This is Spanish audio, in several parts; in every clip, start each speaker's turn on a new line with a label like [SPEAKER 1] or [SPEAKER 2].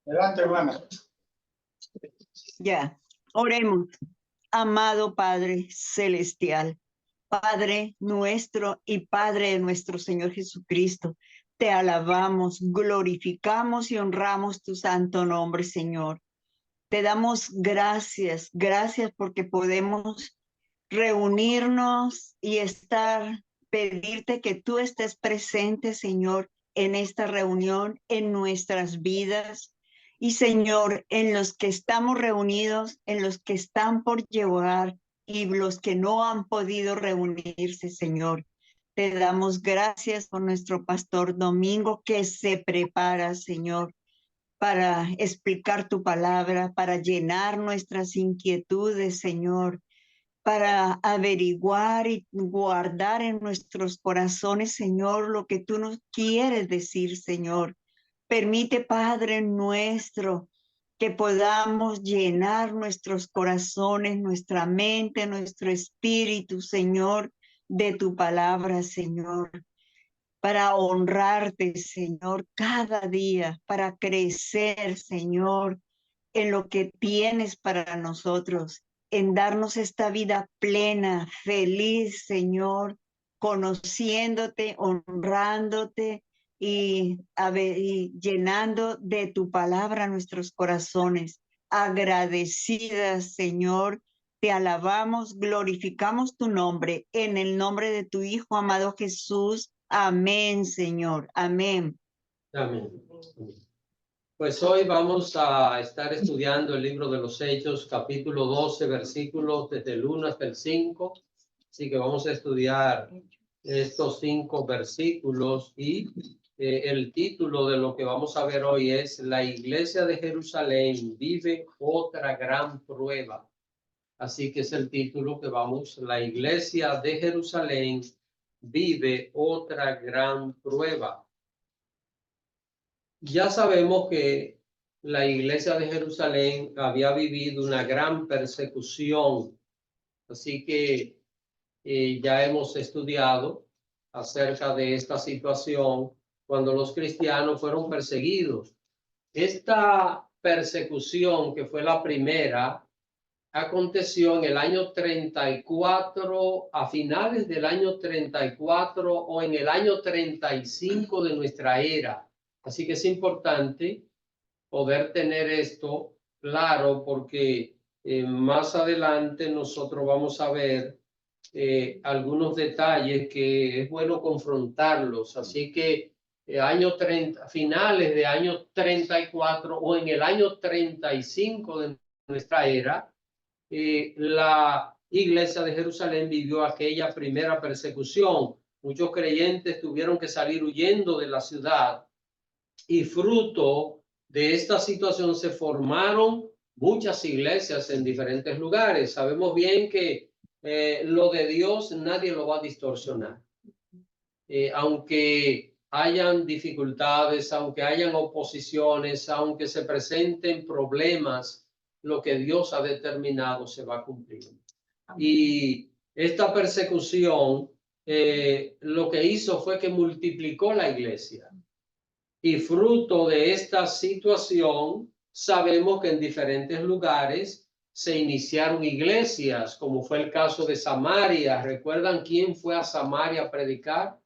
[SPEAKER 1] Adelante, hermana.
[SPEAKER 2] Ya, oremos. Amado Padre Celestial, Padre nuestro y Padre de nuestro Señor Jesucristo, te alabamos, glorificamos y honramos tu santo nombre, Señor. Te damos gracias, gracias porque podemos reunirnos y pedirte que tú estés presente, Señor, en esta reunión, en nuestras vidas. Y Señor, en los que estamos reunidos, en los que están por llegar y los que no han podido reunirse, Señor. Te damos gracias por nuestro pastor Domingo que se prepara, Señor, para explicar tu palabra, para llenar nuestras inquietudes, Señor, para averiguar y guardar en nuestros corazones, Señor, lo que tú nos quieres decir, Señor. Permite, Padre nuestro, que podamos llenar nuestros corazones, nuestra mente, nuestro espíritu, Señor, de tu palabra, Señor, para honrarte, Señor, cada día, para crecer, Señor, en lo que tienes para nosotros, en darnos esta vida plena, feliz, Señor, conociéndote, honrándote y llenando de tu palabra nuestros corazones. Agradecidas, Señor, te alabamos, glorificamos tu nombre, en el nombre de tu Hijo amado Jesús. Amén, Señor. Amén.
[SPEAKER 3] Amén. Pues hoy vamos a estar estudiando el libro de los Hechos, capítulo 12, versículos desde el 1 hasta el 5. Así que vamos a estudiar estos 5 versículos y el título de lo que vamos a ver hoy es La Iglesia de Jerusalén vive otra gran prueba. Así que es el título que vamos, La Iglesia de Jerusalén vive otra gran prueba. Ya sabemos que la iglesia de Jerusalén había vivido una gran persecución, así que ya hemos estudiado acerca de esta situación cuando los cristianos fueron perseguidos. Esta persecución, que fue la primera, aconteció en el año 34, a finales del año 34 o en el año 35 de nuestra era. Así que es importante poder tener esto claro porque más adelante nosotros vamos a ver algunos detalles que es bueno confrontarlos. Así que finales de año 34 o en el año 35 de nuestra era, la iglesia de Jerusalén vivió aquella primera persecución. Muchos creyentes tuvieron que salir huyendo de la ciudad. Y fruto de esta situación se formaron muchas iglesias en diferentes lugares. Sabemos bien que lo de Dios nadie lo va a distorsionar. Aunque hayan dificultades, aunque hayan oposiciones, aunque se presenten problemas, lo que Dios ha determinado se va a cumplir. Y esta persecución lo que hizo fue que multiplicó la iglesia. Y fruto de esta situación, sabemos que en diferentes lugares se iniciaron iglesias, como fue el caso de Samaria. ¿Recuerdan quién fue a Samaria a predicar?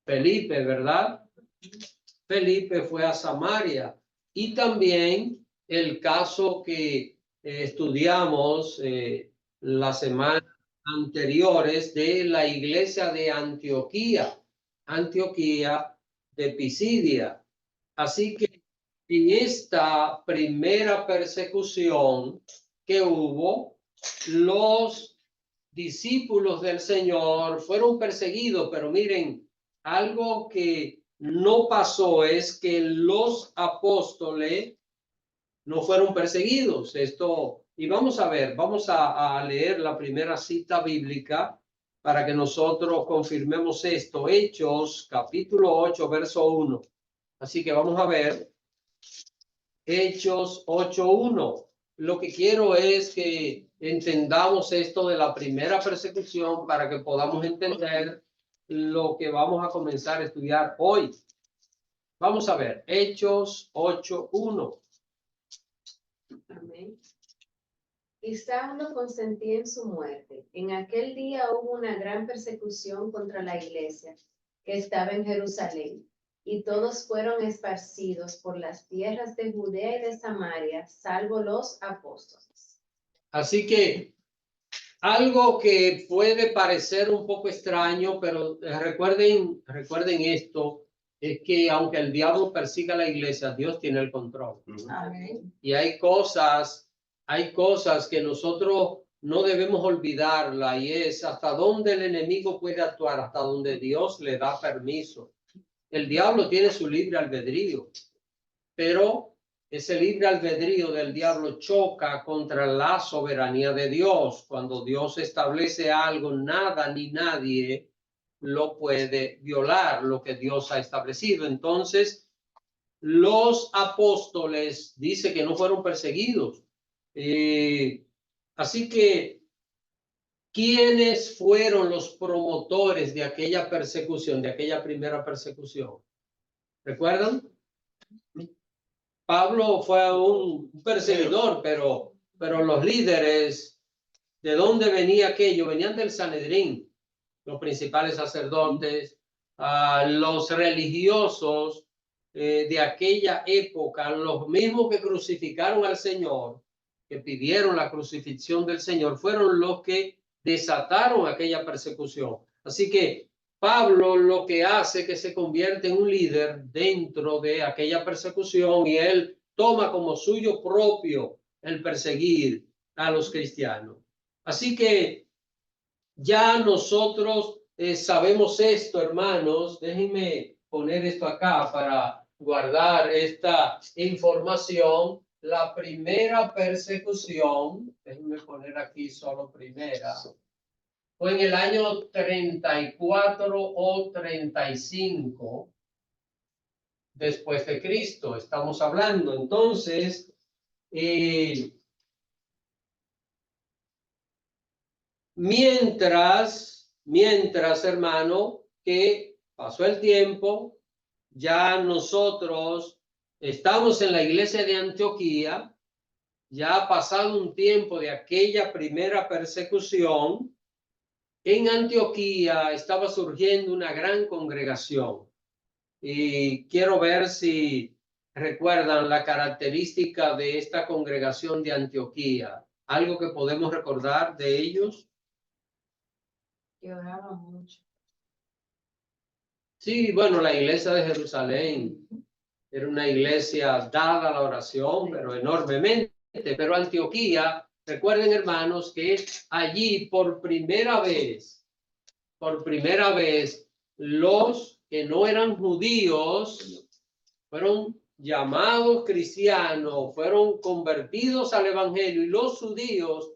[SPEAKER 3] Felipe, ¿verdad? Felipe fue a Samaria. Y también el caso que estudiamos las semanas anteriores de la iglesia de Antioquía de Pisidia. Así que en esta primera persecución que hubo, los discípulos del Señor fueron perseguidos, pero miren, algo que no pasó es que los apóstoles no fueron perseguidos. Y vamos a ver, vamos a leer la primera cita bíblica para que nosotros confirmemos esto. Hechos, capítulo 8, verso 1. Así que vamos a ver Hechos 8:1. Lo que quiero es que entendamos esto de la primera persecución para que podamos entender lo que vamos a comenzar a estudiar hoy. Vamos a ver, Hechos 8:1.
[SPEAKER 4] Amén. Y Saulo consentía en su muerte. En aquel día hubo una gran persecución contra la iglesia que estaba en Jerusalén, y todos fueron esparcidos por las tierras de Judea y de Samaria, salvo los apóstoles.
[SPEAKER 3] Así que algo que puede parecer un poco extraño, pero recuerden esto, es que aunque el diablo persiga a la iglesia, Dios tiene el control.
[SPEAKER 4] Amén.
[SPEAKER 3] Y hay cosas que nosotros no debemos olvidarla, y es hasta dónde el enemigo puede actuar, hasta donde Dios le da permiso. El diablo tiene su libre albedrío, pero ese libre albedrío del diablo choca contra la soberanía de Dios. Cuando Dios establece algo, nada ni nadie lo puede violar, lo que Dios ha establecido. Entonces, los apóstoles dice que no fueron perseguidos. Así que, ¿quiénes fueron los promotores de aquella persecución, de aquella primera persecución? ¿Recuerdan? Pablo fue un perseguidor, pero los líderes, ¿de dónde venía aquello? Venían del Sanedrín, los principales sacerdotes, los religiosos de aquella época, los mismos que crucificaron al Señor, que pidieron la crucifixión del Señor, fueron los que desataron aquella persecución. Así que Pablo lo que hace es que se convierte en un líder dentro de aquella persecución, y él toma como suyo propio el perseguir a los cristianos. Así que ya nosotros sabemos esto, hermanos. Déjenme poner esto acá para guardar esta información. La primera persecución, déjenme poner aquí solo primera, fue en el año 34 o 35 después de Cristo. Estamos hablando. Entonces, mientras, hermano, que pasó el tiempo, ya nosotros estamos en la iglesia de Antioquía, ya ha pasado un tiempo de aquella primera persecución. En Antioquía estaba surgiendo una gran congregación, y quiero ver si recuerdan la característica de esta congregación de Antioquía, algo que podemos recordar de ellos.
[SPEAKER 4] Que oraban mucho.
[SPEAKER 3] Sí, bueno, la iglesia de Jerusalén era una iglesia dada a la oración, pero enormemente. Pero Antioquía, recuerden, hermanos, que allí por primera vez, los que no eran judíos fueron llamados cristianos, fueron convertidos al evangelio, y los judíos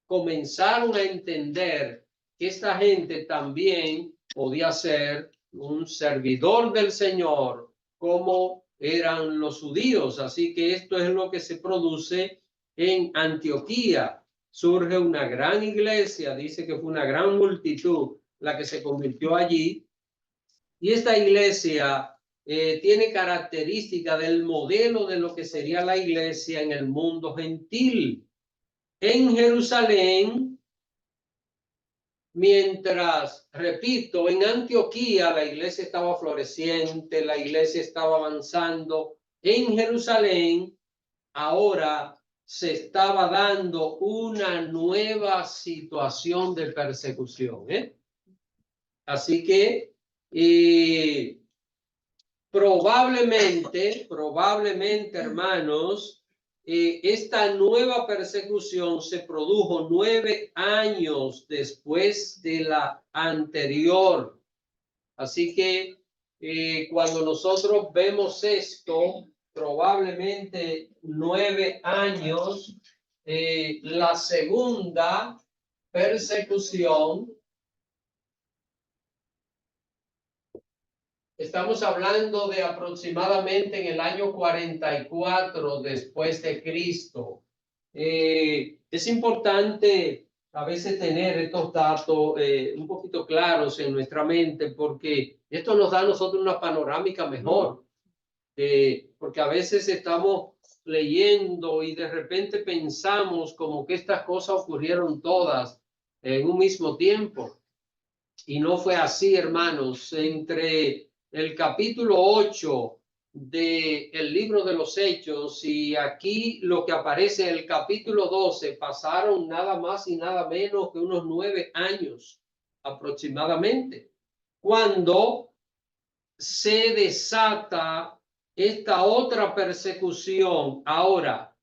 [SPEAKER 3] comenzaron a entender que esta gente también podía ser un servidor del Señor como eran los judíos. Así que esto es lo que se produce en Antioquía. Surge una gran iglesia, dice que fue una gran multitud la que se convirtió allí, y esta iglesia tiene característica del modelo de lo que sería la iglesia en el mundo gentil. En Jerusalén, mientras, repito, en Antioquía la iglesia estaba floreciente, la iglesia estaba avanzando. En Jerusalén ahora se estaba dando una nueva situación de persecución. Así que probablemente, hermanos, esta nueva persecución se produjo 9 años después de la anterior. Así que cuando nosotros vemos esto, probablemente 9 años, la segunda persecución, estamos hablando de aproximadamente en el año 44 después de Cristo. Es importante a veces tener estos datos un poquito claros en nuestra mente, porque esto nos da a nosotros una panorámica mejor. Porque a veces estamos leyendo y de repente pensamos como que estas cosas ocurrieron todas en un mismo tiempo. Y no fue así, hermanos. Entre el capítulo 8 del libro de los Hechos y aquí lo que aparece en el capítulo 12, pasaron nada más y nada menos que unos 9 años aproximadamente, cuando se desata esta otra persecución. Ahora,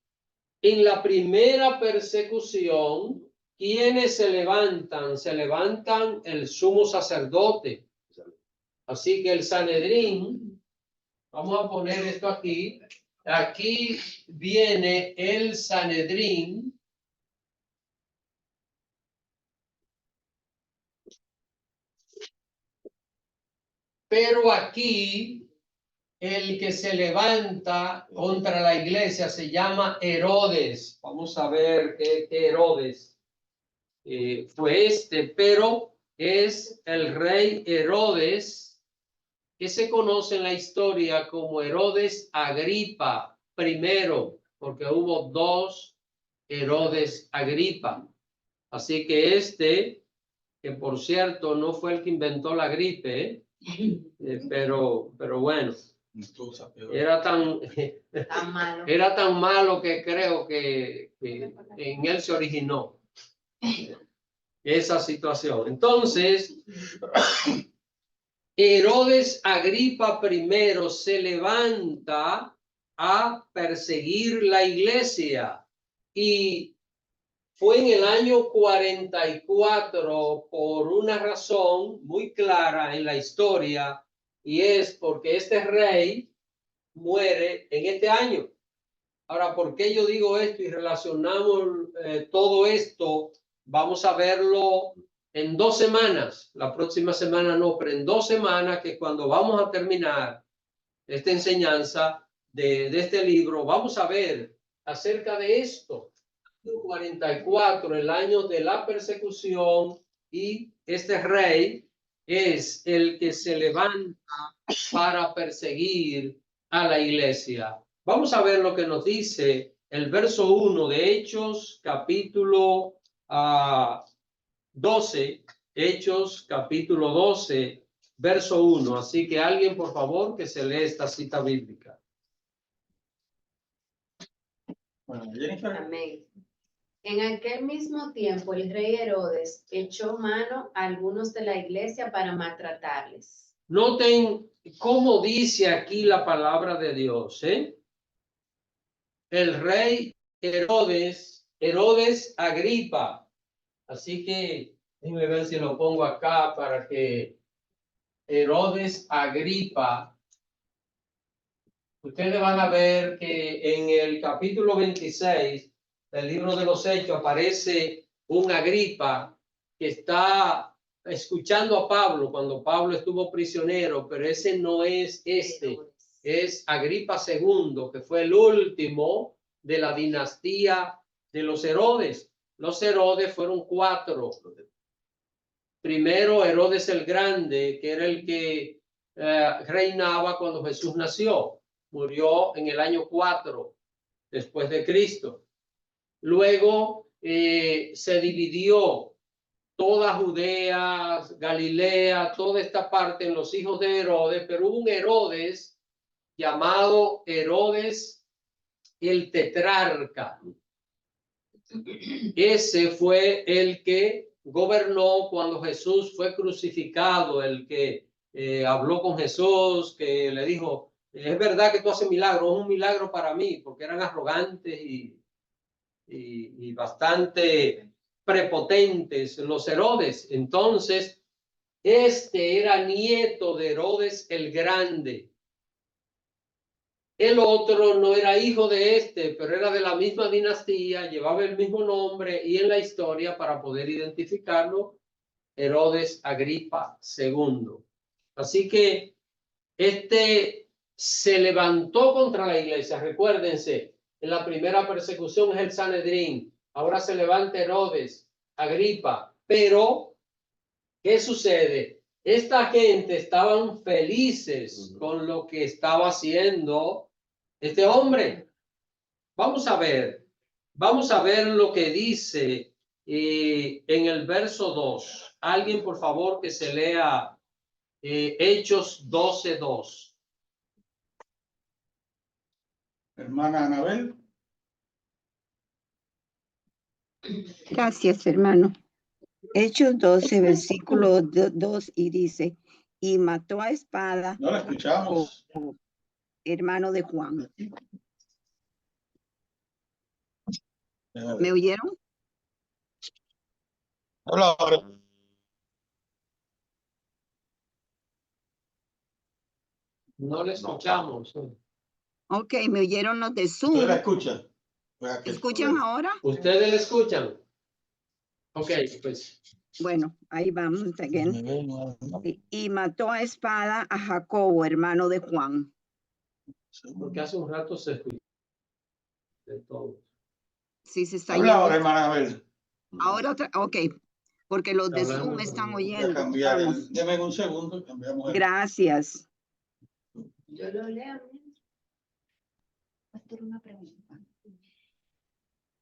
[SPEAKER 3] en la primera persecución, ¿quiénes se levantan? Se levantan el sumo sacerdote. Así que el Sanedrín, vamos a poner esto aquí. Aquí viene el Sanedrín. Pero aquí el que se levanta contra la iglesia se llama Herodes. Vamos a ver qué Herodes fue pero es el rey Herodes, que se conoce en la historia como Herodes Agripa primero, porque hubo 2 Herodes Agripa. Así que que por cierto no fue el que inventó la gripe, pero bueno. Era tan malo que creo que en él se originó esa situación. Entonces, Herodes Agripa I se levanta a perseguir la iglesia y fue en el año 44 por una razón muy clara en la historia, y es porque este rey muere en este año. Ahora, ¿por qué yo digo esto y relacionamos todo esto? Vamos a verlo en 2 semanas. La próxima semana no, pero en 2 semanas, que cuando vamos a terminar esta enseñanza de este libro, vamos a ver acerca de esto. 44, el año de la persecución, y este rey es el que se levanta para perseguir a la iglesia. Vamos a ver lo que nos dice el verso 1 de Hechos, capítulo 12, Hechos, capítulo 12, verso 1. Así que alguien, por favor, que se lee esta cita bíblica.
[SPEAKER 1] Bueno, Jennifer.
[SPEAKER 4] Amén. En aquel mismo tiempo el rey Herodes echó mano a algunos de la iglesia para maltratarles.
[SPEAKER 3] Noten cómo dice aquí la palabra de Dios, El rey Herodes Agripa. Así que déjenme ver si lo pongo acá para que Herodes Agripa. Ustedes van a ver que en el capítulo 26 del libro de los Hechos aparece un Agripa que está escuchando a Pablo cuando Pablo estuvo prisionero, pero ese no es es Agripa II, que fue el último de la dinastía de los Herodes. Los Herodes fueron 4. Primero, Herodes el Grande, que era el que reinaba cuando Jesús nació. Murió en el año 4 después de Cristo. Luego se dividió toda Judea, Galilea, toda esta parte en los hijos de Herodes, pero hubo un Herodes llamado Herodes el tetrarca. Ese fue el que gobernó cuando Jesús fue crucificado, el que habló con Jesús, que le dijo: es verdad que tú haces milagros, es un milagro para mí, porque eran arrogantes y bastante prepotentes los Herodes. Entonces, este era nieto de Herodes el Grande. El otro no era hijo de pero era de la misma dinastía, llevaba el mismo nombre, y en la historia, para poder identificarlo, Herodes Agripa II. Así que este se levantó contra la iglesia. Recuérdense, en la primera persecución es el Sanedrín. Ahora se levanta Herodes Agripa. Pero, ¿qué sucede? Esta gente estaban felices con lo que estaba haciendo este hombre. Vamos a ver lo que dice en el verso 2. Alguien, por favor, que se lea Hechos 12:2.
[SPEAKER 1] Hermana Anabel.
[SPEAKER 5] Gracias, hermano. Hechos 12, versículo 2, y dice, y mató a espada
[SPEAKER 1] No la escuchamos.
[SPEAKER 5] hermano de Juan.
[SPEAKER 1] Déjame ver.
[SPEAKER 5] ¿Me oyeron?
[SPEAKER 1] Habla ahora.
[SPEAKER 3] No le escuchamos.
[SPEAKER 5] Ok, ¿me oyeron los de
[SPEAKER 1] ¿Usted la
[SPEAKER 5] Zoom?
[SPEAKER 1] escucha? Pues aquel
[SPEAKER 5] ¿Escuchan
[SPEAKER 1] problema.
[SPEAKER 5] ahora?
[SPEAKER 3] ¿Ustedes le escuchan? Ok, pues.
[SPEAKER 5] Bueno, ahí vamos again. Y mató a espada a Jacobo, hermano de Juan.
[SPEAKER 3] Porque hace un rato se escuchó de todo.
[SPEAKER 5] Sí, se está
[SPEAKER 1] Habla ahora,
[SPEAKER 5] yendo.
[SPEAKER 1] hermana Anabel.
[SPEAKER 5] Ahora, ok, porque los de
[SPEAKER 3] Hablando
[SPEAKER 5] Zoom están
[SPEAKER 3] con-
[SPEAKER 1] Voy a
[SPEAKER 5] oyendo.
[SPEAKER 1] cambiar
[SPEAKER 5] Vamos.
[SPEAKER 1] Deme un segundo, cambiamos el.
[SPEAKER 5] Gracias.
[SPEAKER 4] Yo lo leo.
[SPEAKER 6] Pastor, una pregunta.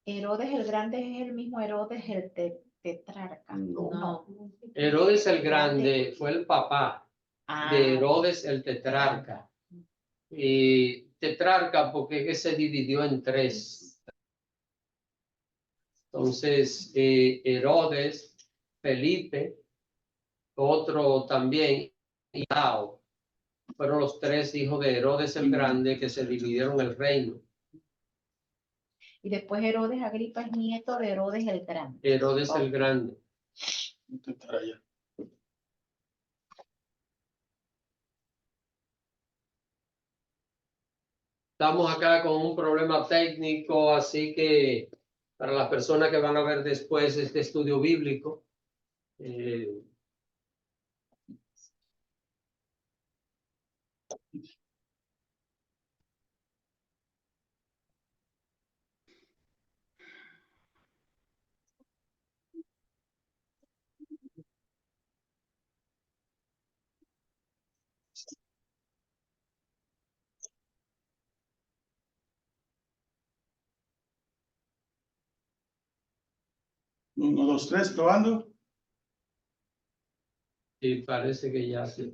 [SPEAKER 6] Herodes el Grande es el mismo Herodes el tetrarca.
[SPEAKER 4] No.
[SPEAKER 3] Herodes el Grande fue el papá de
[SPEAKER 6] Ah,
[SPEAKER 3] Herodes el tetrarca. Y tetrarca porque se dividió en 3. Entonces, Herodes, Felipe, otro también, y Lao, fueron los 3 hijos de Herodes el Grande que se dividieron el reino.
[SPEAKER 6] y después Herodes Agripa es nieto de Herodes el Grande.
[SPEAKER 3] Herodes el Grande.
[SPEAKER 1] Estar allá.
[SPEAKER 3] Estamos acá con un problema técnico, así que para las personas que van a ver después este estudio bíblico,
[SPEAKER 1] Uno, dos, tres, probando.
[SPEAKER 3] sí, parece que ya sí.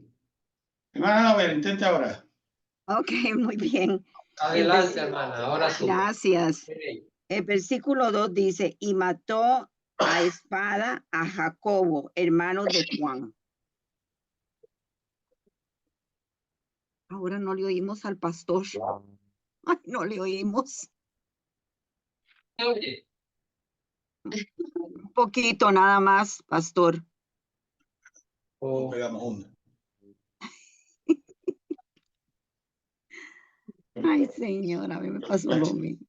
[SPEAKER 1] Hermana Anabel, intente ahora.
[SPEAKER 5] Ok, muy bien.
[SPEAKER 3] Adelante, hermana, ahora sí.
[SPEAKER 5] Gracias.
[SPEAKER 3] Ok.
[SPEAKER 5] El versículo 2 dice, y mató a espada a Jacobo, hermano de Juan. Ahora no le oímos al pastor. Ay, no le oímos.
[SPEAKER 3] Oye,
[SPEAKER 5] Un poquito nada más, pastor.
[SPEAKER 3] oh,
[SPEAKER 1] Pegamos una.
[SPEAKER 5] Ay, señora, a mí me pasó lo mismo.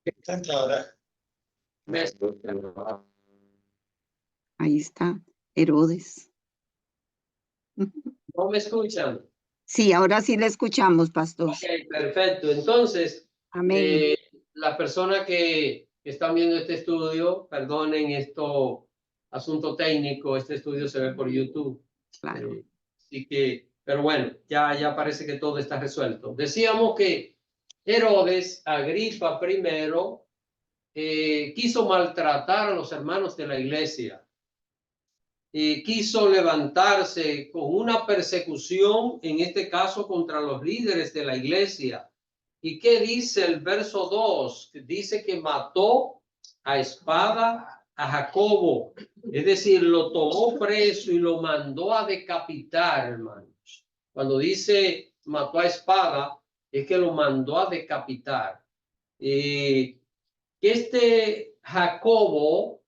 [SPEAKER 1] Intente ahora.
[SPEAKER 3] me escuchan.
[SPEAKER 5] Ahí está, Herodes.
[SPEAKER 3] ¿No me escuchan?
[SPEAKER 5] Sí, ahora sí le escuchamos, pastor.
[SPEAKER 3] Ok, perfecto. Entonces,
[SPEAKER 5] Amén.
[SPEAKER 3] las personas que están viendo este estudio, perdonen esto, asunto técnico, este estudio se ve por YouTube.
[SPEAKER 5] Claro.
[SPEAKER 3] Así que, pero bueno, ya parece que todo está resuelto. Decíamos que Herodes Agripa primero quiso maltratar a los hermanos de la iglesia. Quiso levantarse con una persecución, en este caso contra los líderes de la iglesia. ¿Y qué dice el verso 2? Dice que mató a espada a Jacobo, es decir, lo tomó preso y lo mandó a decapitar, hermanos. Cuando dice mató a espada, es que lo mandó a decapitar. Este Jacobo,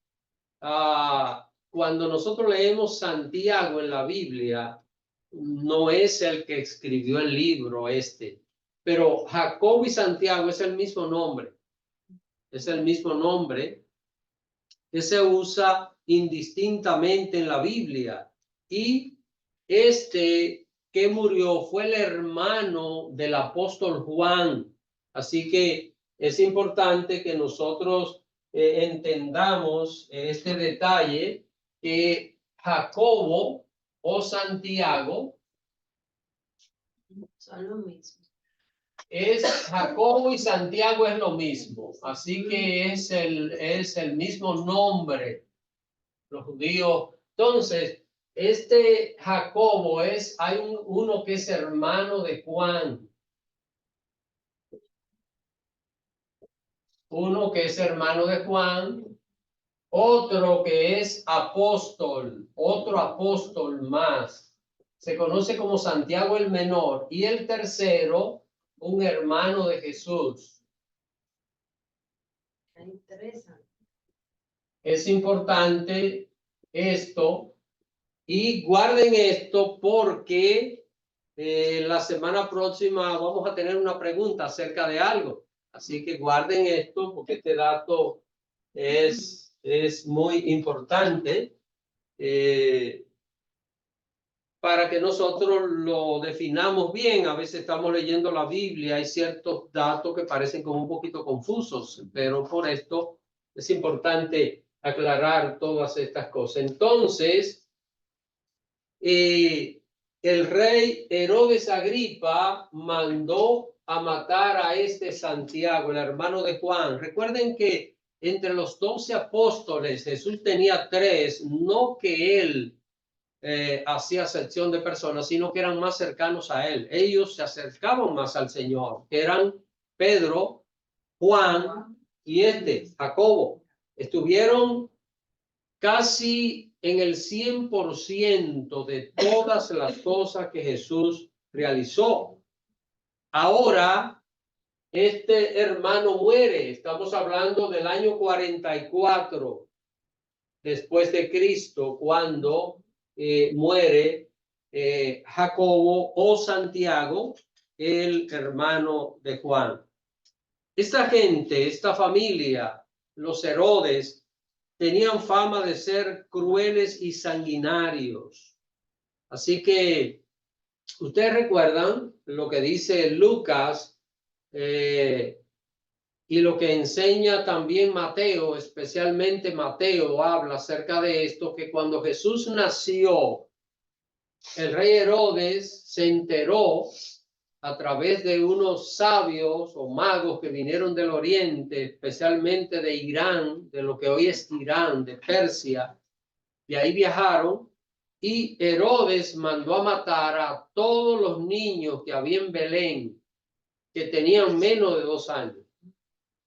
[SPEAKER 3] cuando nosotros leemos Santiago en la Biblia, no es el que escribió el libro este, pero Jacobo y Santiago es el mismo nombre. Es el mismo nombre que se usa indistintamente en la Biblia. Y este que murió fue el hermano del apóstol Juan. Así que es importante que nosotros entendamos este detalle, que Jacobo o Santiago
[SPEAKER 4] Son lo mismo.
[SPEAKER 3] Jacobo y Santiago es lo mismo, así que es el mismo nombre, los judíos. Entonces, este Jacobo hay uno que es hermano de Juan, uno que es hermano de Juan, otro que es apóstol, otro apóstol más, se conoce como Santiago el menor, y el tercero, un hermano de Jesús.
[SPEAKER 4] Interesante.
[SPEAKER 3] Es importante esto, y guarden esto porque la semana próxima vamos a tener una pregunta acerca de algo. Así que guarden esto porque este dato es muy importante para que nosotros lo definamos bien. A veces estamos leyendo la Biblia, hay ciertos datos que parecen como un poquito confusos, pero por esto es importante aclarar todas estas cosas. Entonces, el rey Herodes Agripa mandó a matar a este Santiago, el hermano de Juan. Recuerden que entre los 12 apóstoles Jesús tenía 3, no que él hacía acepción de personas, sino que eran más cercanos a él. Ellos se acercaban más al Señor, que eran Pedro, Juan y Jacobo. Estuvieron casi en el 100% de todas las cosas que Jesús realizó. Ahora, este hermano muere. Estamos hablando del año 44 después de Cristo, cuando muere Jacobo o Santiago, el hermano de Juan. Esta gente, esta familia, los Herodes, tenían fama de ser crueles y sanguinarios. Así que ustedes recuerdan lo que dice Lucas y lo que enseña también Mateo, especialmente Mateo habla acerca de esto, que cuando Jesús nació, el rey Herodes se enteró a través de unos sabios o magos que vinieron del oriente, especialmente de Irán, de lo que hoy es Irán, de Persia, y ahí viajaron, y Herodes mandó a matar a todos los niños que había en Belén, que tenían menos de 2 años,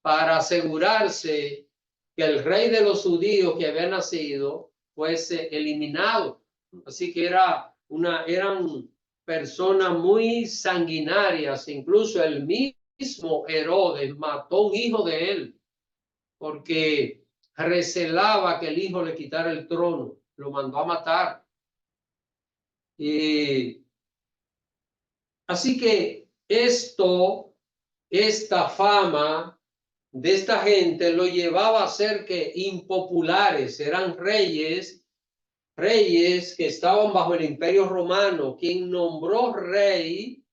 [SPEAKER 3] para asegurarse que el rey de los judíos que había nacido fuese eliminado. Así que eran personas muy sanguinarias. Incluso el mismo Herodes mató un hijo de él porque recelaba que el hijo le quitara el trono. Lo mandó a matar. Así que esta fama de esta gente lo llevaba a ser que impopulares. Eran reyes que estaban bajo el Imperio Romano. Quien nombró rey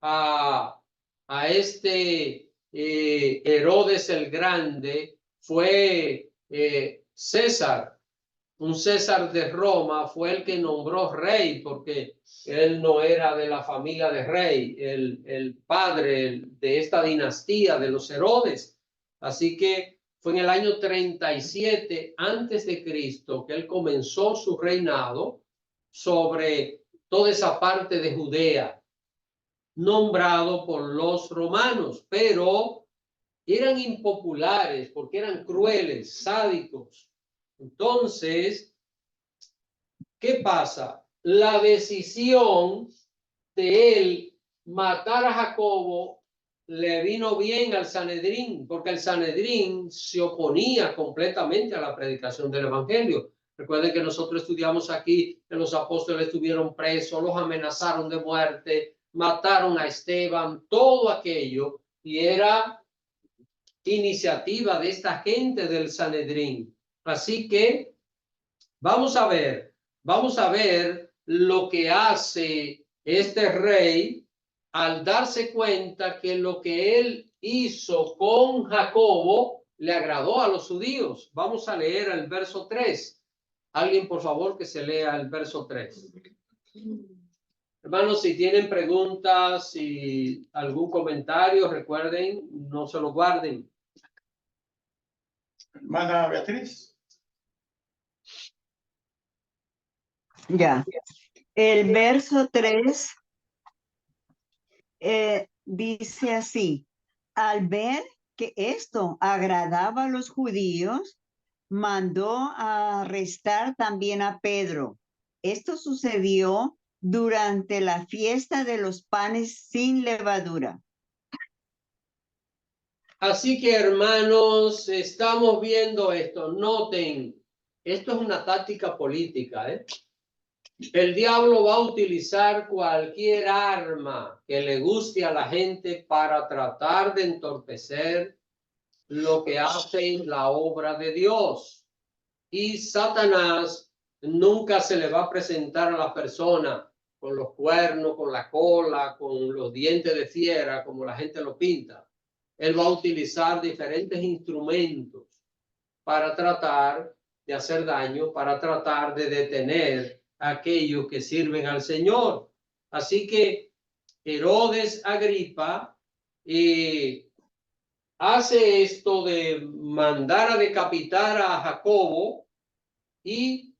[SPEAKER 3] a este Herodes el Grande fue César. Un César de Roma fue el que nombró rey, porque él no era de la familia de rey, el padre de esta dinastía de los Herodes. Así que fue en el año 37 antes de Cristo que él comenzó su reinado sobre toda esa parte de Judea, nombrado por los romanos, pero eran impopulares porque eran crueles, sádicos. Entonces, ¿qué pasa? La decisión de él matar a Jacobo le vino bien al Sanedrín, porque el Sanedrín se oponía completamente a la predicación del evangelio. Recuerden que nosotros estudiamos aquí que los apóstoles estuvieron presos, los amenazaron de muerte, mataron a Esteban, todo aquello, y era iniciativa de esta gente del Sanedrín. Así que vamos a ver lo que hace este rey al darse cuenta que lo que él hizo con Jacobo le agradó a los judíos. Vamos a leer el verso 3. Alguien, por favor, que se lea el verso 3. Hermanos, si tienen preguntas y algún comentario, recuerden, no se lo guarden.
[SPEAKER 1] Hermana Beatriz.
[SPEAKER 2] Ya. El verso 3 dice así: al ver que esto agradaba a los judíos, mandó a arrestar también a Pedro. Esto sucedió durante la fiesta de los panes sin levadura.
[SPEAKER 3] Así que, hermanos, estamos viendo esto. Noten, esto es una táctica política, ¿eh? El diablo va a utilizar cualquier arma que le guste a la gente para tratar de entorpecer lo que hace la obra de Dios. Y Satanás nunca se le va a presentar a la persona con los cuernos, con la cola, con los dientes de fiera, como la gente lo pinta. Él va a utilizar diferentes instrumentos para tratar de hacer daño, para tratar de detener a aquellos que sirven al Señor. Así que Herodes Agripa hace esto de mandar a decapitar a Jacobo, y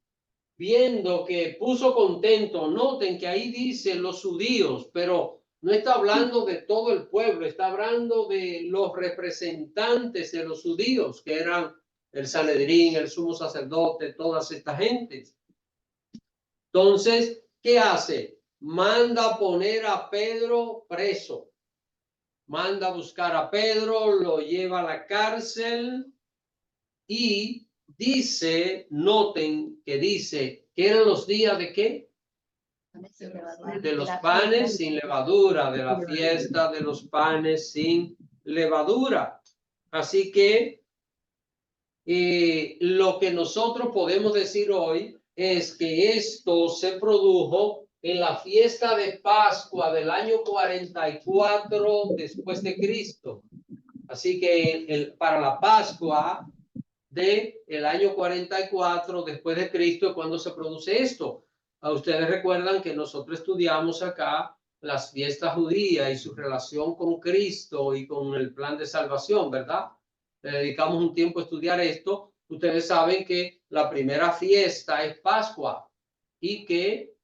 [SPEAKER 3] viendo que puso contento, noten que ahí dice los judíos, pero no está hablando de todo el pueblo, está hablando de los representantes de los judíos, que eran el Sanedrín, el sumo sacerdote, todas estas gentes. Entonces, ¿qué hace? Manda a poner a Pedro preso. Manda a buscar a Pedro, lo lleva a la cárcel y dice, noten que dice, que eran los días de ¿qué? De los panes sin levadura, de la fiesta de los panes sin levadura. Así que lo que nosotros podemos decir hoy es que esto se produjo en la fiesta de Pascua del año 44 después de Cristo. Así que para la Pascua del año 44 después de Cristo, cuando se produce esto. Ustedes recuerdan que nosotros estudiamos acá las fiestas judías y su relación con Cristo y con el plan de salvación, ¿verdad? Le dedicamos un tiempo a estudiar esto. Ustedes saben que la primera fiesta es Pascua y que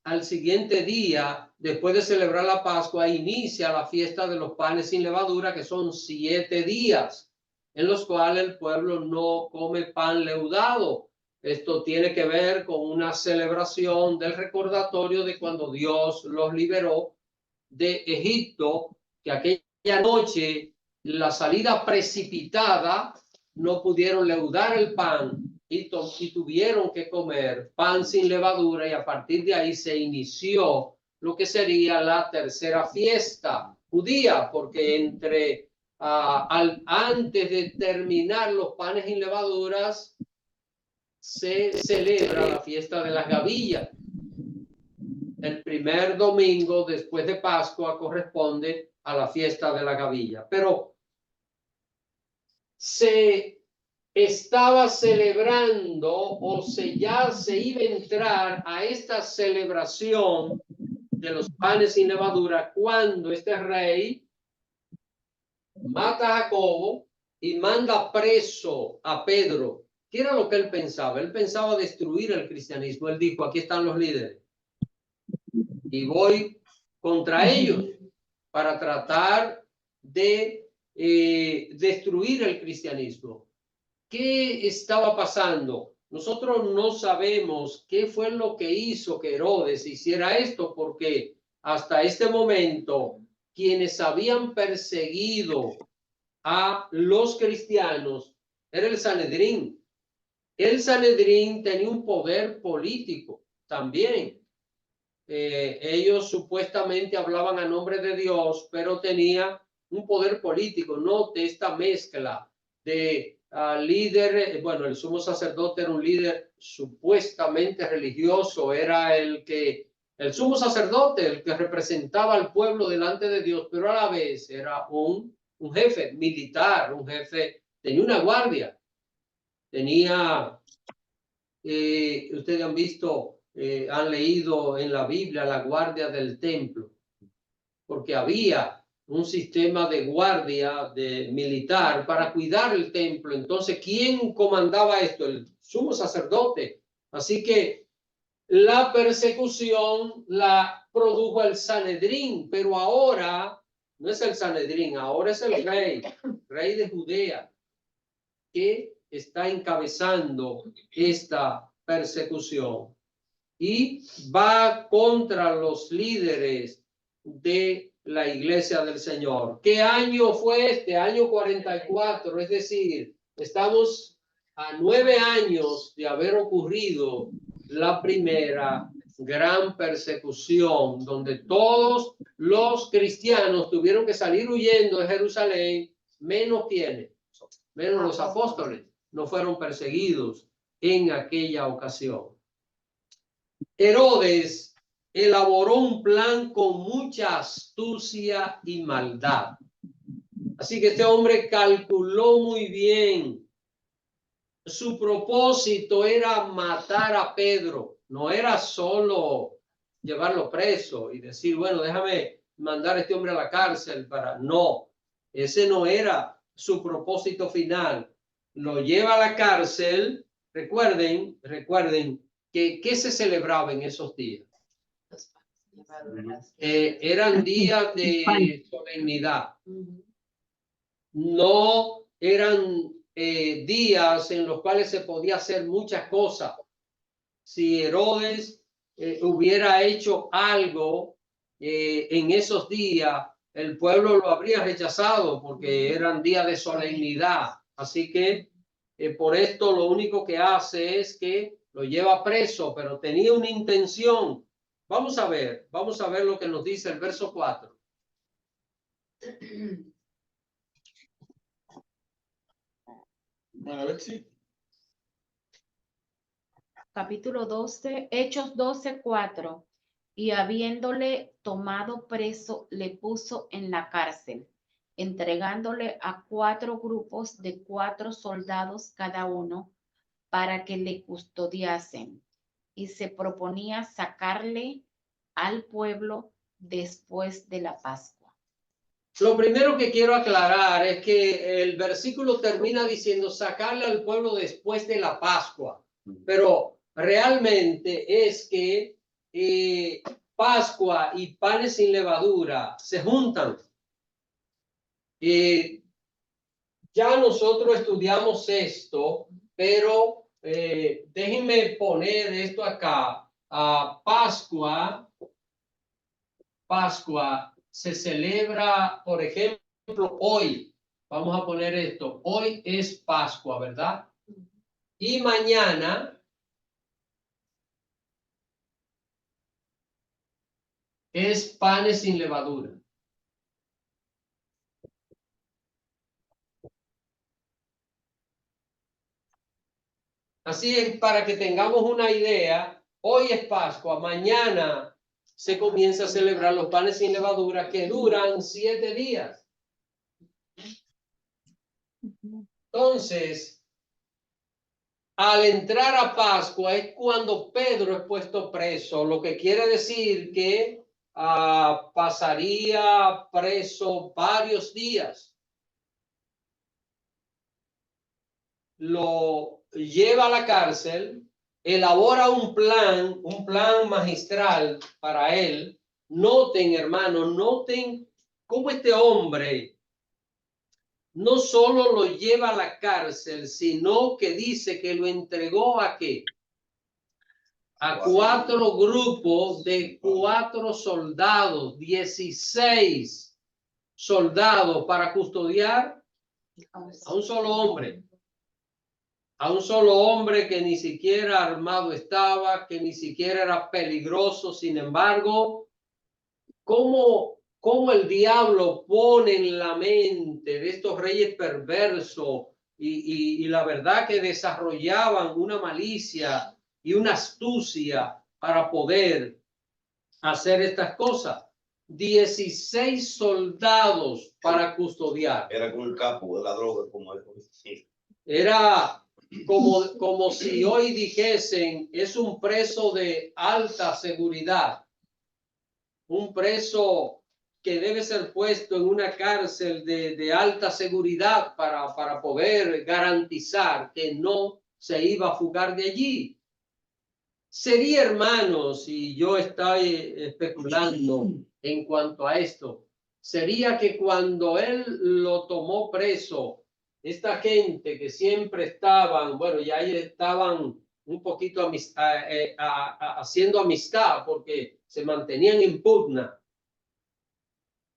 [SPEAKER 3] al siguiente día, después de celebrar la Pascua, inicia la fiesta de los panes sin levadura, que son 7 días en los cuales el pueblo no come pan leudado. Esto tiene que ver con una celebración del recordatorio de cuando Dios los liberó de Egipto, que aquella noche, la salida precipitada, no pudieron leudar el pan y tuvieron que comer pan sin levadura, y a partir de ahí se inició lo que sería la tercera fiesta judía, porque antes de terminar los panes sin levaduras se celebra la fiesta de las gavillas. El primer domingo después de Pascua corresponde a la fiesta de la gavilla, pero se estaba celebrando ya se iba a entrar a esta celebración de los panes sin levadura cuando este rey mata a Jacobo y manda preso a Pedro. ¿Qué era lo que él pensaba? Él pensaba destruir el cristianismo. Él dijo, aquí están los líderes y voy contra ellos para tratar de destruir el cristianismo. ¿Qué estaba pasando? Nosotros no sabemos qué fue lo que hizo que Herodes hiciera esto, porque hasta este momento quienes habían perseguido a los cristianos era el Sanedrín. El Sanedrín tenía un poder político también. Ellos supuestamente hablaban a nombre de Dios, pero tenía un poder político. Note esta mezcla de líder. Bueno, el sumo sacerdote era un líder supuestamente religioso, era el sumo sacerdote, el que representaba al pueblo delante de Dios, pero a la vez era un un jefe militar, un jefe, tenía una guardia, tenía, ustedes han visto, han leído en la Biblia la guardia del templo, porque había un sistema de guardia militar para cuidar el templo. Entonces, ¿quién comandaba esto? El sumo sacerdote. Así que la persecución la produjo el Sanedrín, pero ahora no es el Sanedrín, ahora es el rey de Judea, que está encabezando esta persecución y va contra los líderes de la iglesia del Señor. ¿Qué año fue este? Año 44, es decir, estamos a 9 años de haber ocurrido la primera gran persecución, donde todos los cristianos tuvieron que salir huyendo de Jerusalén, menos quienes, menos los apóstoles, no fueron perseguidos en aquella ocasión. Herodes elaboró un plan con mucha astucia y maldad. Así que este hombre calculó muy bien. Su propósito era matar a Pedro. No era solo llevarlo preso y decir, bueno, déjame mandar a este hombre a la cárcel para... No, ese no era su propósito final. Lo lleva a la cárcel. Recuerden que ¿qué se celebraba en esos días? Eran días de solemnidad. No eran días en los cuales se podía hacer muchas cosas. Si Herodes hubiera hecho algo en esos días, el pueblo lo habría rechazado porque eran días de solemnidad. Así que por esto lo único que hace es que lo lleva preso, pero tenía una intención. Vamos a ver lo que nos dice el verso 4.
[SPEAKER 1] Bueno, a ver si.
[SPEAKER 6] Capítulo 12, Hechos 12:4. Y habiéndole tomado preso, le puso en la cárcel, entregándole a 4 grupos de 4 soldados cada uno para que le custodiasen. Y se proponía sacarle al pueblo después de la Pascua.
[SPEAKER 3] Lo primero que quiero aclarar es que el versículo termina diciendo sacarle al pueblo después de la Pascua, pero realmente es que Pascua y panes sin levadura se juntan. Ya nosotros estudiamos esto, pero déjenme poner esto acá. Pascua se celebra, por ejemplo, hoy. Vamos a poner esto. Hoy es Pascua, ¿verdad? Y mañana es panes sin levadura. Así es, para que tengamos una idea, hoy es Pascua, mañana se comienza a celebrar los panes sin levadura que duran 7 días. Entonces, al entrar a Pascua es cuando Pedro es puesto preso, lo que quiere decir que pasaría preso varios días. Lo lleva a la cárcel, elabora un plan magistral para él. Noten, hermanos, noten cómo este hombre no solo lo lleva a la cárcel, sino que dice que lo entregó ¿a qué? A 4 grupos de 4 soldados, 16 soldados para custodiar a un solo hombre. A un solo hombre que ni siquiera armado estaba, que ni siquiera era peligroso. Sin embargo, ¿cómo el diablo pone en la mente de estos reyes perversos y la verdad que desarrollaban una malicia y una astucia para poder hacer estas cosas? 16 soldados para custodiar.
[SPEAKER 7] Era como un capo de la droga, como eso. Sí.
[SPEAKER 3] Era como si hoy dijesen, es un preso de alta seguridad, un preso que debe ser puesto en una cárcel de alta seguridad para poder garantizar que no se iba a fugar de allí. Sería, hermanos, y yo estoy especulando en cuanto a esto, sería que cuando él lo tomó preso, esta gente que siempre estaban, bueno, ya estaban un poquito haciendo amistad porque se mantenían en pugna.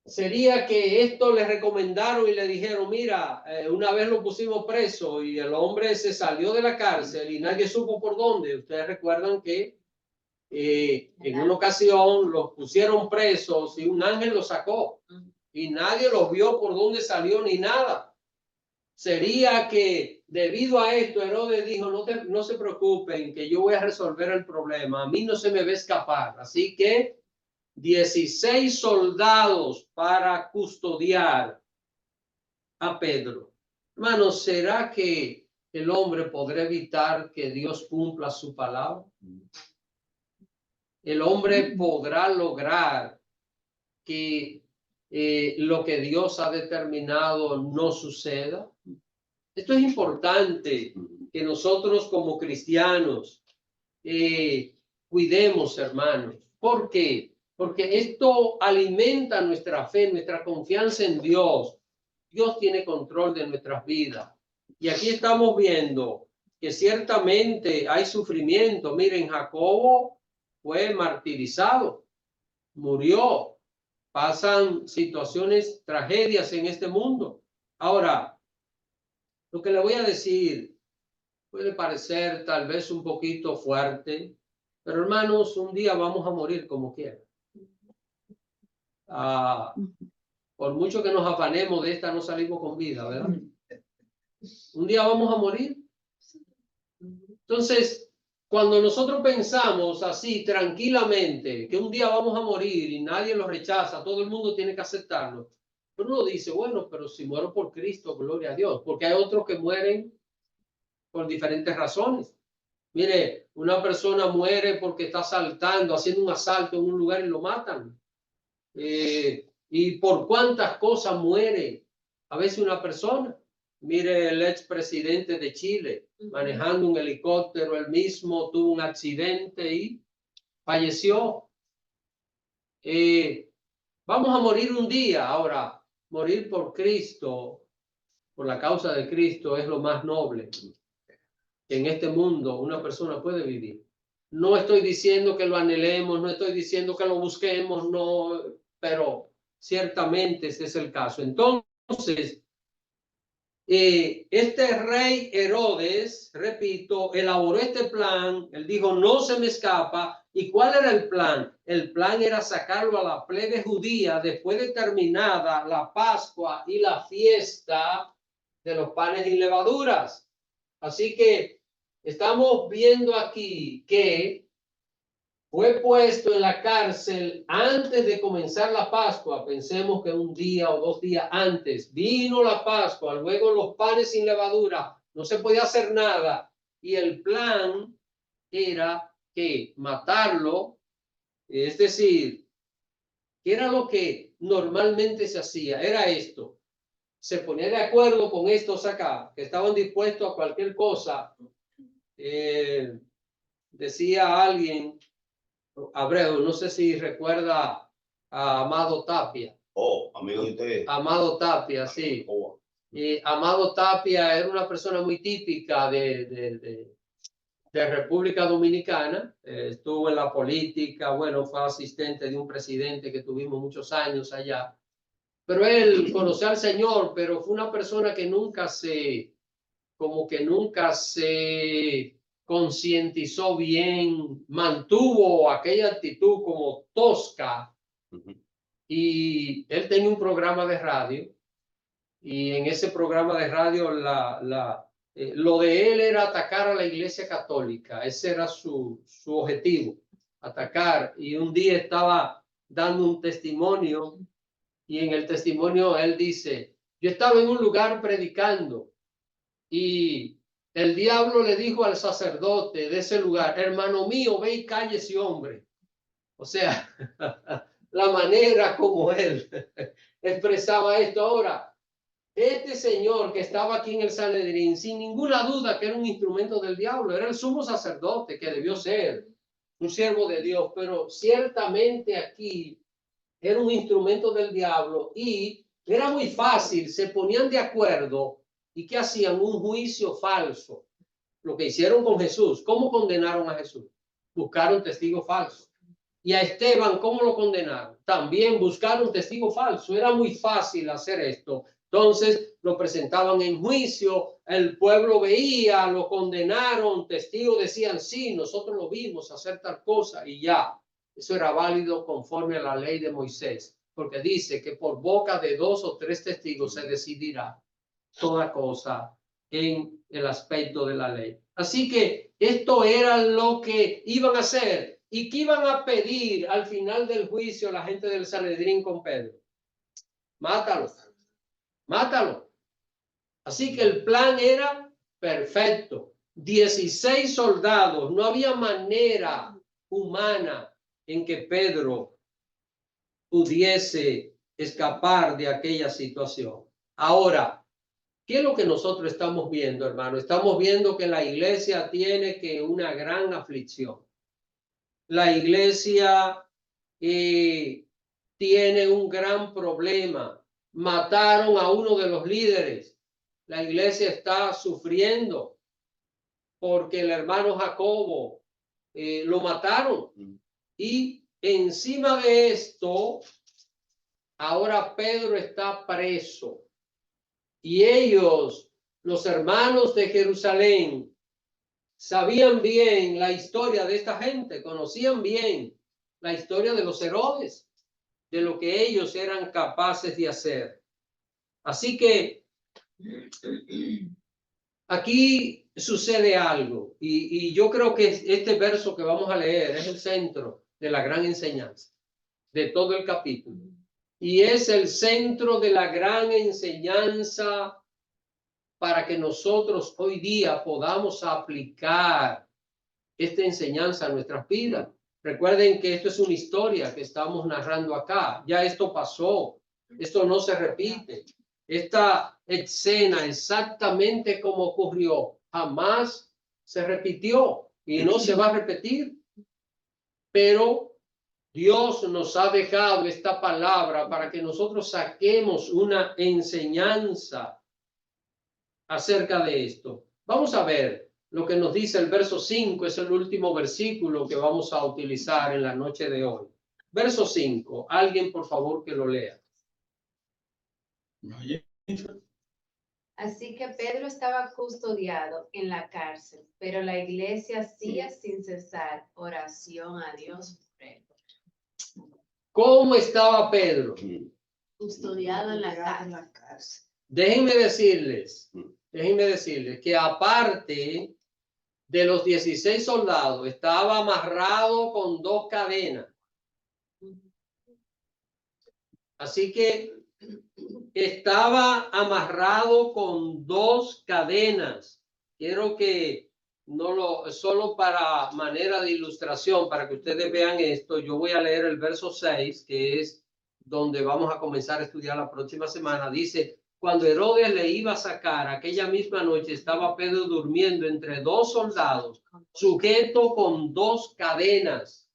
[SPEAKER 3] Sería que esto le recomendaron y le dijeron, mira, una vez lo pusimos preso y el hombre se salió de la cárcel y nadie supo por dónde. Ustedes recuerdan que en una ocasión los pusieron presos y un ángel los sacó y nadie los vio por dónde salió ni nada. Sería que debido a esto Herodes dijo, no se preocupen, que yo voy a resolver el problema, a mí no se me va a escapar. Así que 16 soldados para custodiar a Pedro. Hermano, ¿será que el hombre podrá evitar que Dios cumpla su palabra? El hombre podrá lograr que lo que Dios ha determinado no suceda. Esto es importante que nosotros como cristianos cuidemos, hermanos. ¿Por qué? Porque esto alimenta nuestra fe, nuestra confianza en Dios. Dios tiene control de nuestras vidas. Y aquí estamos viendo que ciertamente hay sufrimiento. Miren, Jacobo fue martirizado, murió. Pasan situaciones, tragedias en este mundo. Ahora, lo que le voy a decir puede parecer tal vez un poquito fuerte, pero hermanos, un día vamos a morir como quiera. Por mucho que nos afanemos de esta, no salimos con vida, ¿verdad? Un día vamos a morir. Entonces, cuando nosotros pensamos así tranquilamente que un día vamos a morir y nadie lo rechaza, todo el mundo tiene que aceptarlo, pero uno dice, bueno, pero si muero por Cristo, gloria a Dios, porque hay otros que mueren por diferentes razones. Mire, una persona muere porque está asaltando, haciendo un asalto en un lugar y lo matan. Y por cuántas cosas muere a veces una persona. Mire, el expresidente de Chile, manejando un helicóptero, él mismo tuvo un accidente y falleció. Vamos a morir un día. Ahora, morir por Cristo, por la causa de Cristo, es lo más noble que en este mundo una persona puede vivir. No estoy diciendo que lo anhelemos, no estoy diciendo que lo busquemos, no, pero ciertamente ese es el caso. Entonces, este rey Herodes, repito, elaboró este plan. Él dijo, no se me escapa. ¿Y cuál era el plan? El plan era sacarlo a la plebe judía después de terminada la Pascua y la fiesta de los panes y levaduras. Así que estamos viendo aquí que fue puesto en la cárcel antes de comenzar la Pascua. Pensemos que un día o 2 días antes vino la Pascua, luego los panes sin levadura, no se podía hacer nada. Y el plan era que matarlo, es decir, ¿qué era lo que normalmente se hacía? Era esto. Se ponía de acuerdo con estos acá, que estaban dispuestos a cualquier cosa. Decía alguien, Abreu, no sé si recuerda a Amado Tapia.
[SPEAKER 7] Oh, amigo de usted.
[SPEAKER 3] Amado Tapia, sí.
[SPEAKER 7] Oh.
[SPEAKER 3] Amado Tapia era una persona muy típica de República Dominicana. Estuvo en la política, bueno, fue asistente de un presidente que tuvimos muchos años allá. Pero él conoció al Señor, pero fue una persona que nunca se concientizó bien, mantuvo aquella actitud como tosca. Y él tenía un programa de radio y en ese programa de radio lo de él era atacar a la Iglesia Católica. Ese era su objetivo, atacar. Y un día estaba dando un testimonio, y en el testimonio él dice, yo estaba en un lugar predicando y el diablo le dijo al sacerdote de ese lugar, hermano mío, ve y calle ese hombre. O sea, la manera como él expresaba esto. Ahora, este señor que estaba aquí en el Sanedrín, sin ninguna duda que era un instrumento del diablo, era el sumo sacerdote que debió ser un siervo de Dios, pero ciertamente aquí era un instrumento del diablo y era muy fácil, se ponían de acuerdo y ¿qué hacían? Un juicio falso. Lo que hicieron con Jesús, ¿cómo condenaron a Jesús? Buscaron testigos falsos. Y a Esteban, ¿cómo lo condenaron? También buscaron testigo falso. Era muy fácil hacer esto. Entonces lo presentaban en juicio, el pueblo veía, lo condenaron, testigos decían, sí, nosotros lo vimos hacer tal cosa y ya. Eso era válido conforme a la ley de Moisés, porque dice que por boca de 2 o 3 testigos se decidirá toda cosa en el aspecto de la ley. Así que esto era lo que iban a hacer. ¿Y qué iban a pedir al final del juicio la gente del Sanedrín con Pedro? Mátalo, mátalo. Así que el plan era perfecto. 16 soldados, no había manera humana en que Pedro pudiese escapar de aquella situación. Ahora, ¿qué es lo que nosotros estamos viendo, hermano? Estamos viendo que la iglesia tiene una gran aflicción. La iglesia tiene un gran problema. Mataron a uno de los líderes. La iglesia está sufriendo porque el hermano Jacobo lo mataron. Y encima de esto, ahora Pedro está preso. Y ellos, los hermanos de Jerusalén, sabían bien la historia de esta gente, conocían bien la historia de los Herodes, de lo que ellos eran capaces de hacer. Así que aquí sucede algo, y yo creo que este verso que vamos a leer es el centro de la gran enseñanza de todo el capítulo. Y es el centro de la gran enseñanza para que nosotros hoy día podamos aplicar esta enseñanza a nuestras vidas. Recuerden que esto es una historia que estamos narrando acá. Ya esto pasó. Esto no se repite. Esta escena exactamente como ocurrió jamás se repitió y no se va a repetir. Pero Dios nos ha dejado esta palabra para que nosotros saquemos una enseñanza acerca de esto. Vamos a ver lo que nos dice el verso 5, es el último versículo que vamos a utilizar en la noche de hoy. Verso 5, alguien por favor que lo lea.
[SPEAKER 4] Así que Pedro estaba custodiado en la cárcel, pero la iglesia hacía sin cesar oración a Dios por él.
[SPEAKER 3] ¿Cómo estaba Pedro?
[SPEAKER 4] Custodiado en la cárcel.
[SPEAKER 3] Déjenme decirles que aparte de los 16 soldados, estaba amarrado con 2 cadenas. Así que estaba amarrado con 2 cadenas. Quiero que solo para manera de ilustración, para que ustedes vean esto, yo voy a leer el verso 6, que es donde vamos a comenzar a estudiar la próxima semana. Dice, cuando Herodes le iba a sacar, aquella misma noche estaba Pedro durmiendo entre 2 soldados, sujeto con 2 cadenas.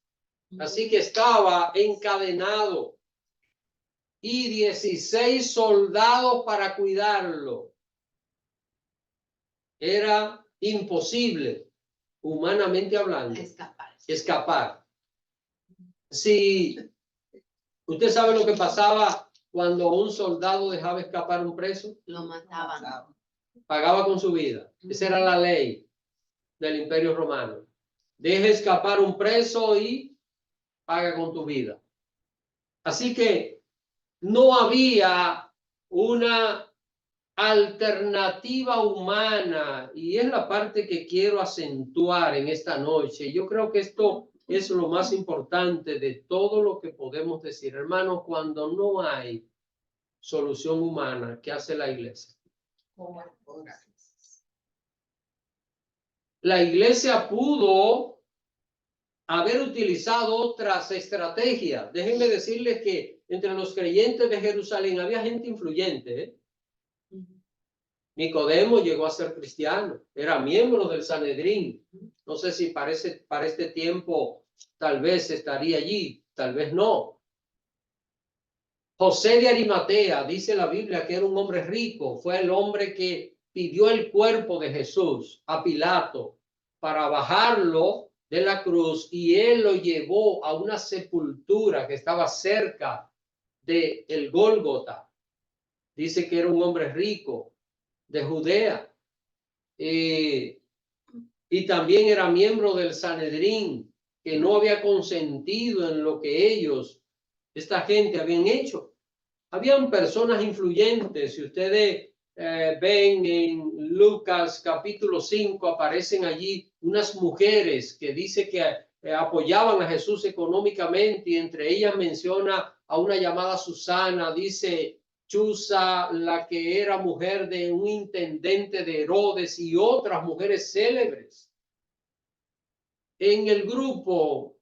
[SPEAKER 3] Así que estaba encadenado. Y 16 soldados para cuidarlo. Era imposible, humanamente hablando, escapar. Si usted sabe lo que pasaba cuando un soldado dejaba escapar un preso,
[SPEAKER 4] lo mataban.
[SPEAKER 3] Pagaba con su vida. Esa era la ley del Imperio Romano. Deja escapar un preso y paga con tu vida. Así que no había una alternativa humana, y es la parte que quiero acentuar en esta noche. Yo creo que esto es lo más importante de todo lo que podemos decir. Hermanos, cuando no hay solución humana, ¿qué hace la iglesia? La iglesia pudo haber utilizado otras estrategias. Déjenme decirles que entre los creyentes de Jerusalén había gente influyente, ¿eh? Nicodemo llegó a ser cristiano, era miembro del Sanedrín. No sé si para este tiempo tal vez estaría allí, tal vez no. José de Arimatea, dice la Biblia que era un hombre rico, fue el hombre que pidió el cuerpo de Jesús a Pilato para bajarlo de la cruz, y él lo llevó a una sepultura que estaba cerca de el Gólgota. Dice que era un hombre rico de Judea, y también era miembro del Sanedrín, que no había consentido en lo que esta gente habían hecho. Habían personas influyentes. Si ustedes ven en Lucas capítulo 5, aparecen allí unas mujeres que dice que apoyaban a Jesús económicamente, y entre ellas menciona a una llamada Susana, dice Chuza, la que era mujer de un intendente de Herodes, y otras mujeres célebres. En el grupo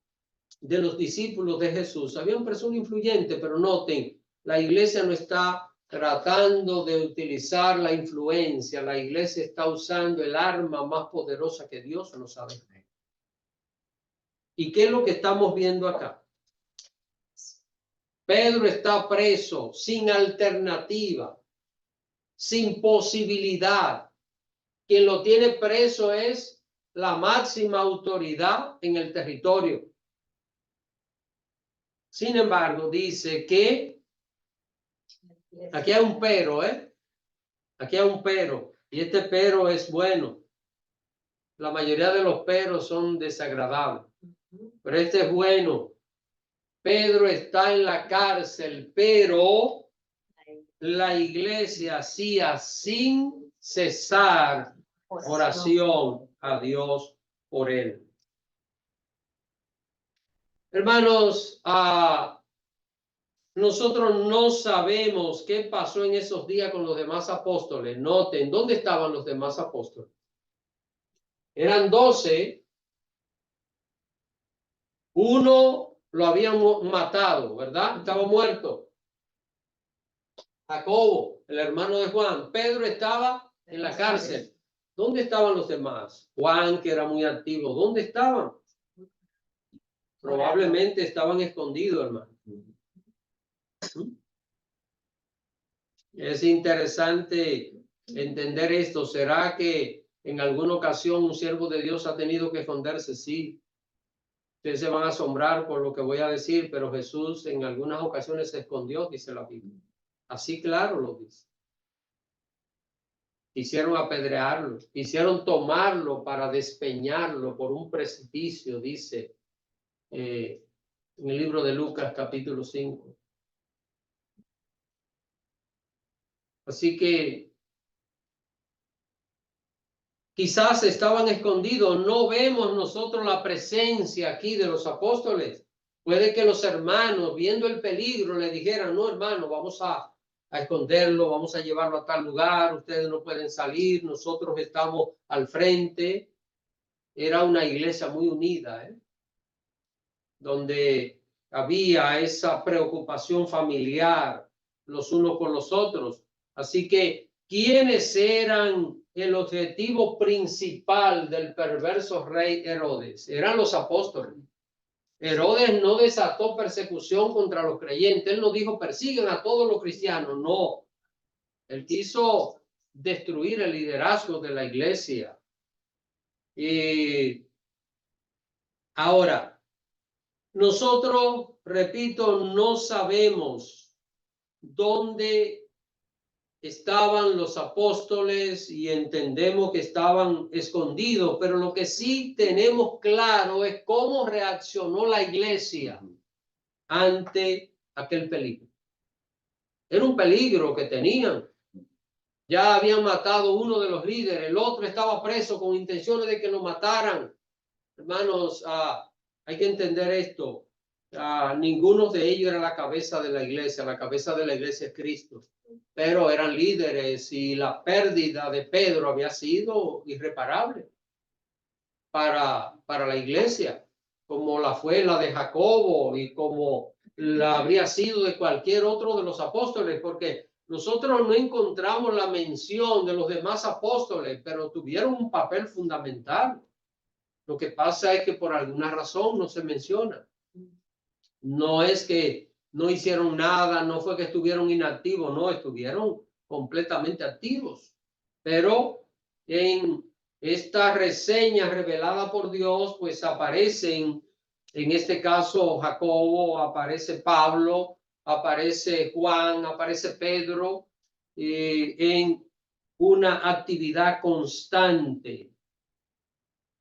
[SPEAKER 3] de los discípulos de Jesús había personas influyentes, pero noten, la iglesia no está tratando de utilizar la influencia, la iglesia está usando el arma más poderosa que Dios nos ha dado. ¿Y qué es lo que estamos viendo acá? Pedro está preso, sin alternativa, sin posibilidad. Quien lo tiene preso es la máxima autoridad en el territorio. Sin embargo, dice que aquí hay un pero, ¿eh? Aquí hay un pero, y este pero es bueno. La mayoría de los peros son desagradables, pero este es bueno. Pedro está en la cárcel, pero la iglesia hacía sin cesar oración a Dios por él. Hermanos, nosotros no sabemos qué pasó en esos días con los demás apóstoles. Noten, ¿dónde estaban los demás apóstoles? Eran 12. Uno lo habían matado, ¿verdad? Estaba muerto. Jacobo, el hermano de Juan. Pedro estaba en la cárcel. ¿Dónde estaban los demás? Juan, que era muy activo, ¿dónde estaban? Probablemente estaban escondidos, hermano. Es interesante entender esto. ¿Será que en alguna ocasión un siervo de Dios ha tenido que esconderse? Sí. Ustedes se van a asombrar por lo que voy a decir, pero Jesús en algunas ocasiones se escondió, dice la Biblia. Así claro lo dice. Quisieron apedrearlo, quisieron tomarlo para despeñarlo por un precipicio, dice en el libro de Lucas capítulo 5. Así que quizás estaban escondidos. No vemos nosotros la presencia aquí de los apóstoles. Puede que los hermanos, viendo el peligro, le dijeran: no, hermano, vamos a esconderlo, vamos a llevarlo a tal lugar, ustedes no pueden salir, nosotros estamos al frente. Era una iglesia muy unida, donde había esa preocupación familiar los unos con los otros. Así que, ¿quiénes eran el objetivo principal del perverso rey Herodes? Eran los apóstoles. Herodes no desató persecución contra los creyentes. Él no dijo: persigan a todos los cristianos. No. Él quiso destruir el liderazgo de la iglesia. Y ahora, nosotros, repito, no sabemos dónde estaban los apóstoles y entendemos que estaban escondidos, pero lo que sí tenemos claro es cómo reaccionó la iglesia ante aquel peligro. Era un peligro que tenían. Ya habían matado uno de los líderes, el otro estaba preso con intenciones de que lo mataran. Hermanos, Hay que entender esto. Ninguno de ellos era la cabeza de la iglesia es Cristo, pero eran líderes y la pérdida de Pedro había sido irreparable para la iglesia, como la fue la de Jacobo y como la habría sido de cualquier otro de los apóstoles, porque nosotros no encontramos la mención de los demás apóstoles, pero tuvieron un papel fundamental. Lo que pasa es que por alguna razón no se menciona. No es que no hicieron nada, no fue que estuvieron inactivos, no, estuvieron completamente activos. Pero en esta reseña revelada por Dios, pues aparecen, en este caso Jacobo, aparece Pablo, aparece Juan, aparece Pedro, en una actividad constante.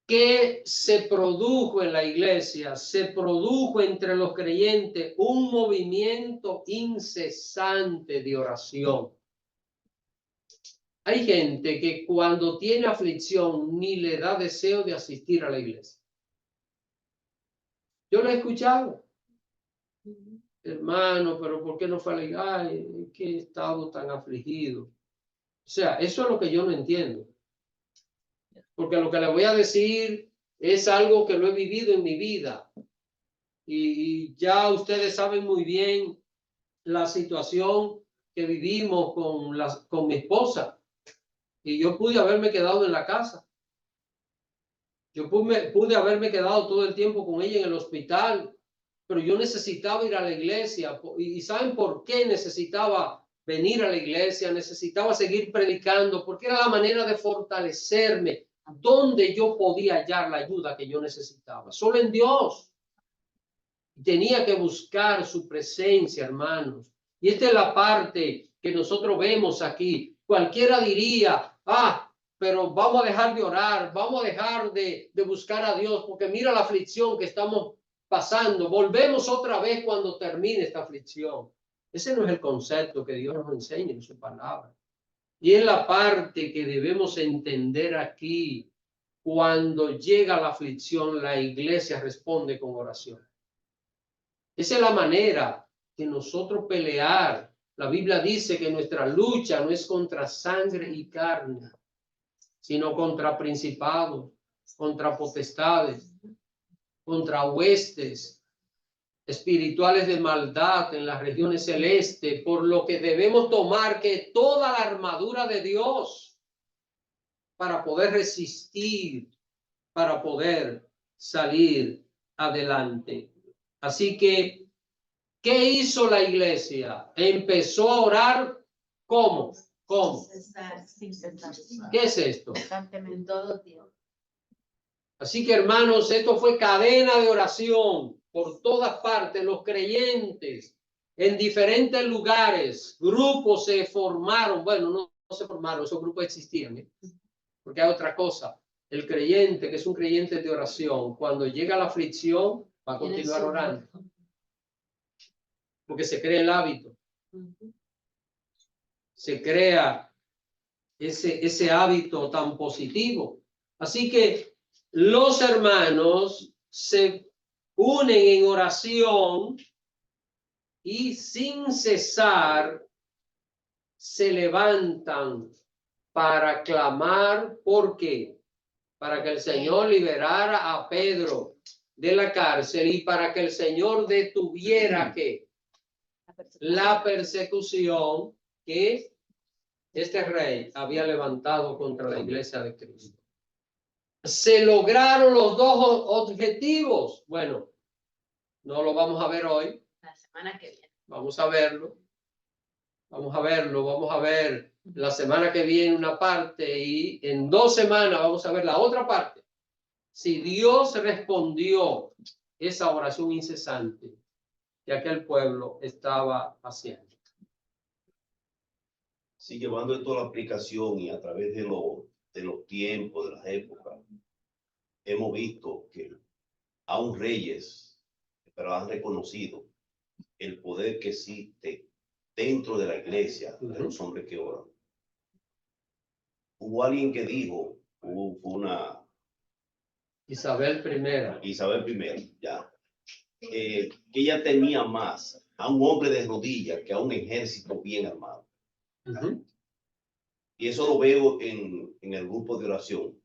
[SPEAKER 3] ¿Qué se produjo en la iglesia? Se produjo entre los creyentes un movimiento incesante de oración. Hay gente que cuando tiene aflicción ni le da deseo de asistir a la iglesia. Yo lo he escuchado. Hermano, pero ¿por qué no fue a la iglesia? Ay, que he estado tan afligido. O sea, eso es lo que yo no entiendo. Porque lo que le voy a decir es algo que lo he vivido en mi vida. Y ya ustedes saben muy bien la situación que vivimos con mi esposa. Y yo pude haberme quedado en la casa. Yo pude haberme quedado todo el tiempo con ella en el hospital, pero yo necesitaba ir a la iglesia. ¿Y saben por qué necesitaba venir a la iglesia? Necesitaba seguir predicando, porque era la manera de fortalecerme. ¿Dónde yo podía hallar la ayuda que yo necesitaba? Solo en Dios. Tenía que buscar su presencia, hermanos. Y esta es la parte que nosotros vemos aquí. Cualquiera diría, pero vamos a dejar de orar, vamos a dejar de buscar a Dios, porque mira la aflicción que estamos pasando. Volvemos otra vez cuando termine esta aflicción. Ese no es el concepto que Dios nos enseña en su palabra. Y es la parte que debemos entender aquí. Cuando llega la aflicción, la iglesia responde con oración. Esa es la manera que nosotros pelear. La Biblia dice que nuestra lucha no es contra sangre y carne, sino contra principados, contra potestades, contra huestes espirituales de maldad en las regiones celestes, por lo que debemos tomar que toda la armadura de Dios para poder resistir, para poder salir adelante. Así que, ¿qué hizo la iglesia? Empezó a orar, ¿cómo? ¿Cómo? ¿Qué es esto?
[SPEAKER 6] Constantemente.
[SPEAKER 4] Todo tiempo.
[SPEAKER 3] Así que, hermanos, esto fue cadena de oración por todas partes. Los creyentes en diferentes lugares, grupos se formaron. Bueno, no se formaron, esos grupos existían, ¿eh? Porque hay otra cosa. El creyente, que es un creyente de oración, cuando llega la aflicción, va a continuar orando. Porque se crea el hábito. Se crea ese hábito tan positivo. Así que los hermanos se unen en oración y sin cesar se levantan para clamar. ¿Por qué? Para que el Señor liberara a Pedro de la cárcel y para que el Señor detuviera que la persecución que este rey había levantado contra la iglesia de Cristo. Se lograron los dos objetivos. Bueno, no lo vamos a ver hoy.
[SPEAKER 4] La semana que viene.
[SPEAKER 3] Vamos a verlo. Vamos a verlo. Vamos a ver la semana que viene una parte y en 2 semanas vamos a ver la otra parte. Si Dios respondió esa oración incesante que aquel pueblo estaba haciendo.
[SPEAKER 7] Sí, llevando esto a la aplicación y a través de los tiempos, de las épocas, hemos visto que aún reyes, pero han reconocido el poder que existe dentro de la iglesia, de los hombres que oran. Hubo alguien que dijo, hubo
[SPEAKER 3] Isabel I.
[SPEAKER 7] Isabel I, ya. Que ella tenía más a un hombre de rodillas que a un ejército bien armado.
[SPEAKER 3] Ujú.
[SPEAKER 7] Y eso lo veo en el grupo de oración.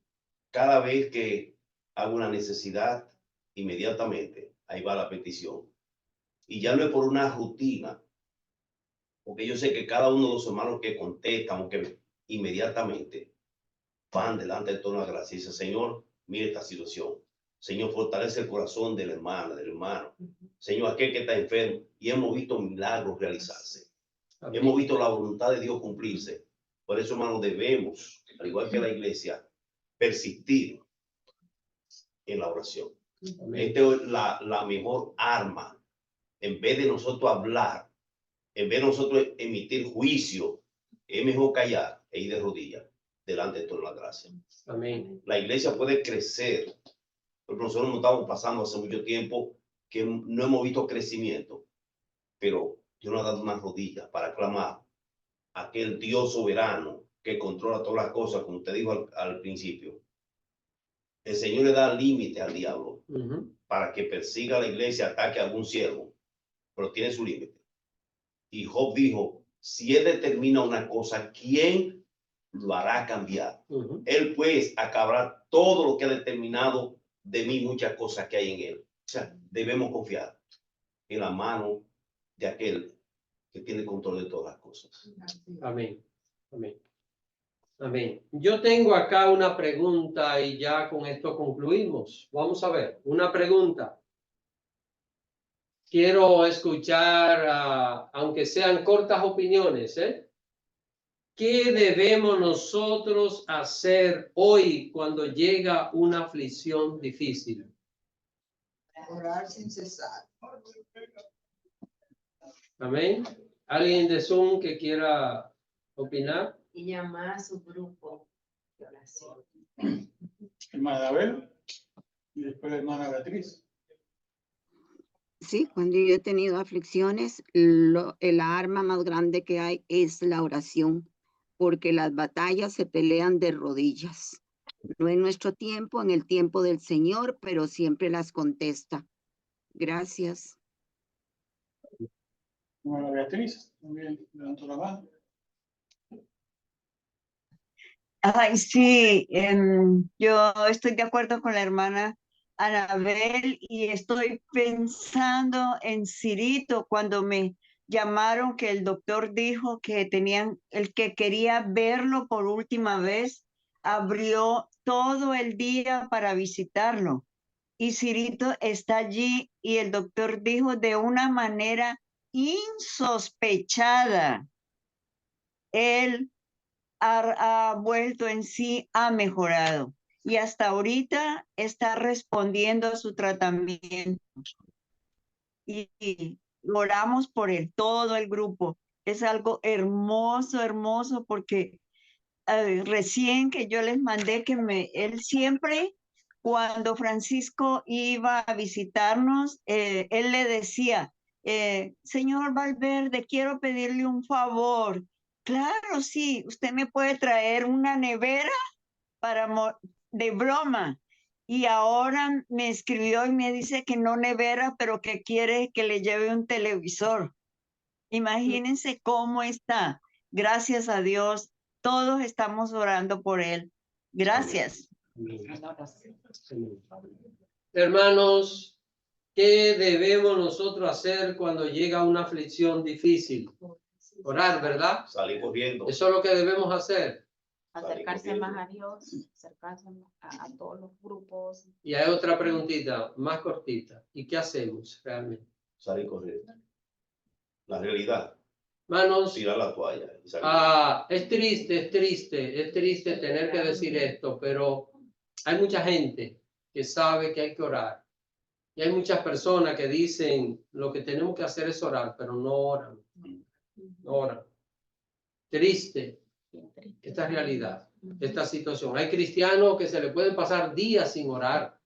[SPEAKER 7] Cada vez que hago una necesidad, inmediatamente ahí va la petición. Y ya no es por una rutina, porque yo sé que cada uno de los hermanos que contestan o que inmediatamente van delante de toda la gracia y dice, Señor, mire esta situación. Señor, fortalece el corazón de la hermana, del hermano. Señor, aquel que está enfermo. Y hemos visto milagros realizarse.
[SPEAKER 3] Amén.
[SPEAKER 7] Hemos visto la voluntad de Dios cumplirse. Por eso, hermanos, debemos, al igual que la iglesia, persistir en la oración.
[SPEAKER 3] Amén.
[SPEAKER 7] Esta es la mejor arma. En vez de nosotros hablar, en vez de nosotros emitir juicio, es mejor callar e ir de rodillas delante de toda la gracia.
[SPEAKER 3] Amén.
[SPEAKER 7] La iglesia puede crecer. Porque nosotros nos estamos pasando hace mucho tiempo que no hemos visto crecimiento, pero Dios nos ha dado unas rodillas para clamar a aquel Dios soberano que controla todas las cosas, como usted dijo al principio. El Señor le da límite al diablo
[SPEAKER 3] Ujú.
[SPEAKER 7] para que persiga a la iglesia, ataque a algún siervo, pero tiene su límite. Y Job dijo, si él determina una cosa, ¿quién lo hará cambiar?
[SPEAKER 3] Ujú.
[SPEAKER 7] Él pues acabará todo lo que ha determinado de mí, muchas cosas que hay en él. O sea, debemos confiar en la mano de aquel que tiene control de todas las cosas.
[SPEAKER 3] Amén. Amén. Amén. Yo tengo acá una pregunta y ya con esto concluimos. Vamos a ver, una pregunta. Quiero escuchar, aunque sean cortas opiniones, ¿eh? ¿Qué debemos nosotros hacer hoy cuando llega una aflicción difícil?
[SPEAKER 8] Orar sin cesar.
[SPEAKER 3] Amén. ¿Alguien de Zoom que quiera opinar?
[SPEAKER 4] Y llamar a su grupo de oración.
[SPEAKER 1] Hermana Abel y después la hermana Beatriz.
[SPEAKER 5] Sí, cuando yo he tenido aflicciones, el arma más grande que hay es la oración, porque las batallas se pelean de rodillas. No en nuestro tiempo, en el tiempo del Señor, pero siempre las contesta. Gracias.
[SPEAKER 1] Hermana Beatriz, también levantó la mano.
[SPEAKER 2] Ay, sí, yo estoy de acuerdo con la hermana Anabel y estoy pensando en Cirito cuando me llamaron que el doctor dijo que tenían, el que quería verlo por última vez, abrió todo el día para visitarlo. Y Cirito está allí y el doctor dijo de una manera insospechada, él ha vuelto en sí, ha mejorado y hasta ahorita está respondiendo a su tratamiento y oramos por él, todo el grupo. Es algo hermoso, hermoso, porque recién que yo les mandé él siempre, cuando Francisco iba a visitarnos, él le decía, señor Valverde, quiero pedirle un favor. Claro, sí, usted me puede traer una nevera de broma. Y ahora me escribió y me dice que no nevera, pero que quiere que le lleve un televisor. Imagínense cómo está. Gracias a Dios, todos estamos orando por él. Gracias.
[SPEAKER 3] Hermanos, ¿qué debemos nosotros hacer cuando llega una aflicción difícil? Orar, ¿verdad?
[SPEAKER 7] Salir corriendo.
[SPEAKER 3] Eso es lo que debemos hacer.
[SPEAKER 6] Acercarse más a Dios, acercarse a todos los grupos.
[SPEAKER 3] Y hay otra preguntita más cortita. ¿Y qué hacemos realmente?
[SPEAKER 7] Salir corriendo. La realidad.
[SPEAKER 3] Hermanos,
[SPEAKER 7] Tirar la toalla. Y salir.
[SPEAKER 3] es triste tener que decir esto, pero hay mucha gente que sabe que hay que orar. Y hay muchas personas que dicen lo que tenemos que hacer es orar, pero no oran. No oran. Triste esta realidad, esta situación. Hay cristianos que se le pueden pasar días sin orar.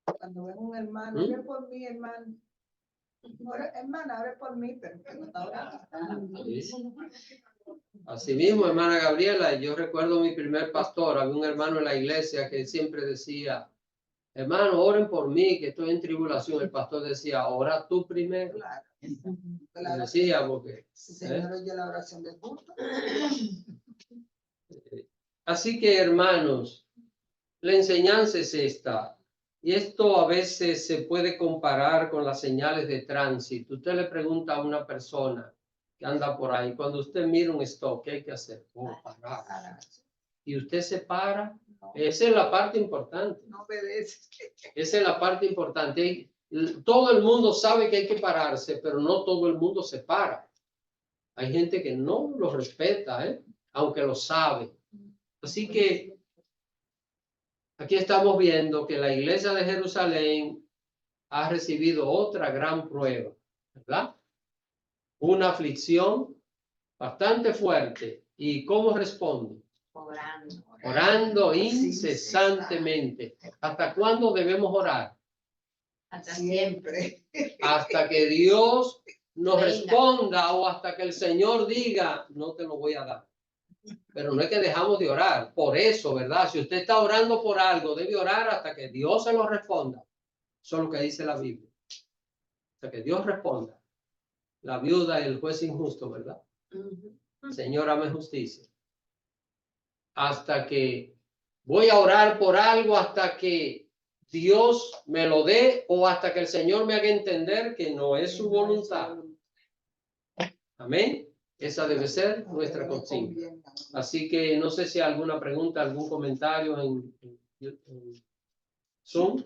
[SPEAKER 8] Cuando ven un hermano, ore por mí, hermano. Hermana, ore por mí, pero que no está orando.
[SPEAKER 3] Así mismo, hermana Gabriela, yo recuerdo mi primer pastor, había un hermano en la iglesia que siempre decía, hermano, oren por mí, que estoy en tribulación. El pastor decía, ora tú primero.
[SPEAKER 8] Claro.
[SPEAKER 3] Y
[SPEAKER 8] Claro.
[SPEAKER 3] decía, porque...
[SPEAKER 8] Señor, oye la oración del justo.
[SPEAKER 3] Así que, hermanos, la enseñanza es esta. Y esto a veces se puede comparar con las señales de tránsito. Usted le pregunta a una persona que anda por ahí, cuando usted mira un stop, ¿qué hay que hacer? Oh, parar. Y usted se para. Esa es la parte importante.
[SPEAKER 8] No obedeces.
[SPEAKER 3] Esa es la parte importante. Todo el mundo sabe que hay que pararse, pero no todo el mundo se para. Hay gente que no lo respeta, aunque lo sabe. Así que aquí estamos viendo que la iglesia de Jerusalén ha recibido otra gran prueba, ¿verdad? Una aflicción bastante fuerte. ¿Y cómo responde?
[SPEAKER 4] Orando.
[SPEAKER 3] Orando incesantemente. ¿Hasta cuándo debemos orar?
[SPEAKER 4] Hasta siempre.
[SPEAKER 3] Hasta que Dios nos
[SPEAKER 4] Venga.
[SPEAKER 3] responda o hasta que el Señor diga, no te lo voy a dar. Pero no es que dejamos de orar. Por eso, ¿verdad? Si usted está orando por algo, debe orar hasta que Dios se lo responda. Eso es lo que dice la Biblia. Hasta que Dios responda. La viuda y el juez injusto, ¿verdad? Señor, hame justicia. Hasta que voy a orar por algo, hasta que Dios me lo dé o hasta que el Señor me haga entender que no es su voluntad. Amén. Esa debe ser nuestra consigna. Así que no sé si hay alguna pregunta, algún comentario en Zoom.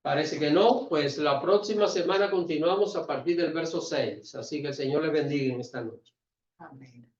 [SPEAKER 3] Parece que no. Pues la próxima semana continuamos a partir del verso 6. Así que el Señor les bendiga en esta noche.
[SPEAKER 8] Amén.